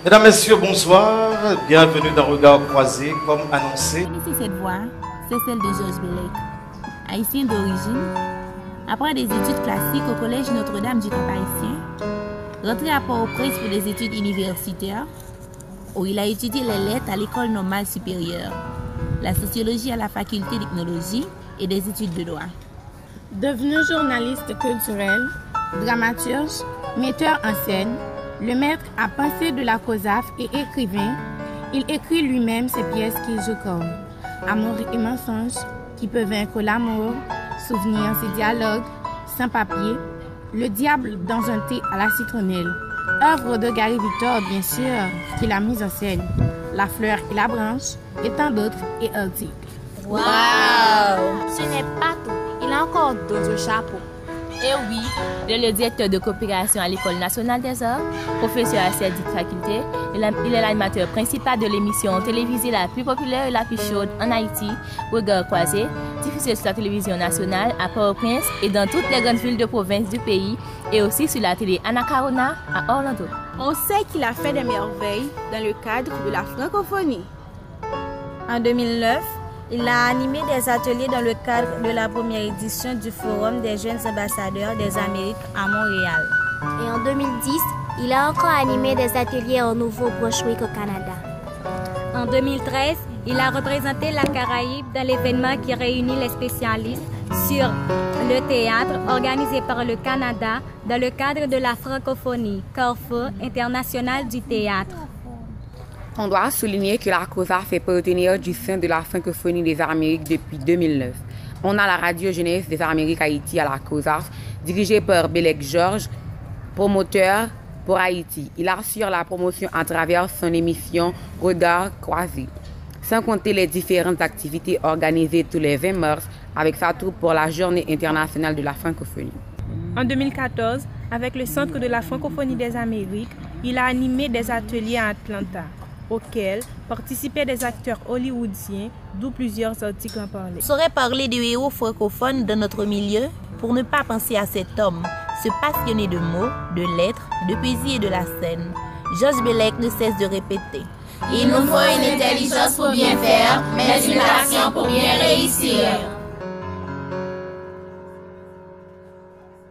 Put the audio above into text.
Mesdames, Messieurs, bonsoir. Bienvenue dans Regard Croisé, comme annoncé. Vous connaissez cette voix? C'est celle de Georges Bellec. Haïtien d'origine, après des études classiques au collège Notre-Dame du Cap-Haïtien, rentré à Port-au-Prince pour des études universitaires, où il a étudié les lettres à l'école normale supérieure, la sociologie à la faculté d'ethnologie et des études de droit. Devenu journaliste culturel, dramaturge, metteur en scène, le maître à penser de la COSAF et écrivain, il écrit lui-même ses pièces qu'il joue comme Amour et mensonge, qui peut vaincre l'amour, Souvenirs et dialogues, Sans papier, Le diable dans un thé à la citronnelle, œuvre de Gary Victor bien sûr, qu'il a mise en scène, La fleur et la branche, et tant d'autres et articles. Wow! Ce n'est pas tout, il a encore d'autres chapeaux. Et oui, il est le directeur de coopération à l'École nationale des arts, professeur à cette faculté. Il est l'animateur principal de l'émission télévisée la plus populaire et la plus chaude en Haïti, Regard Croisé, diffusée sur la télévision nationale à Port-au-Prince et dans toutes les grandes villes de province du pays, et aussi sur la télé Anacarona à Orlando. On sait qu'il a fait des merveilles dans le cadre de la francophonie. En 2009, il a animé des ateliers dans le cadre de la première édition du Forum des jeunes ambassadeurs des Amériques à Montréal. Et en 2010, il a encore animé des ateliers au Nouveau-Brunswick au Canada. En 2013, il a représenté la Caraïbe dans l'événement qui réunit les spécialistes sur le théâtre organisé par le Canada dans le cadre de la francophonie, Carrefour international du théâtre. On doit souligner que la COSAF est partenaire du sein de la francophonie des Amériques depuis 2009. On a la radio jeunesse des Amériques Haïti à la COSAF, dirigée par Bellec Georges, promoteur pour Haïti. Il assure la promotion à travers son émission Regard Croisé, sans compter les différentes activités organisées tous les 20 mars avec sa troupe pour la Journée internationale de la francophonie. En 2014, avec le Centre de la francophonie des Amériques, il a animé des ateliers à Atlanta, auxquels participaient des acteurs hollywoodiens, d'où plusieurs articles en parlaient. On saurait parler de héros francophones dans notre milieu pour ne pas penser à cet homme, ce passionné de mots, de lettres, de poésie et de la scène. Georges Bellec ne cesse de répéter. Il nous faut une intelligence pour bien faire, mais une action pour bien réussir.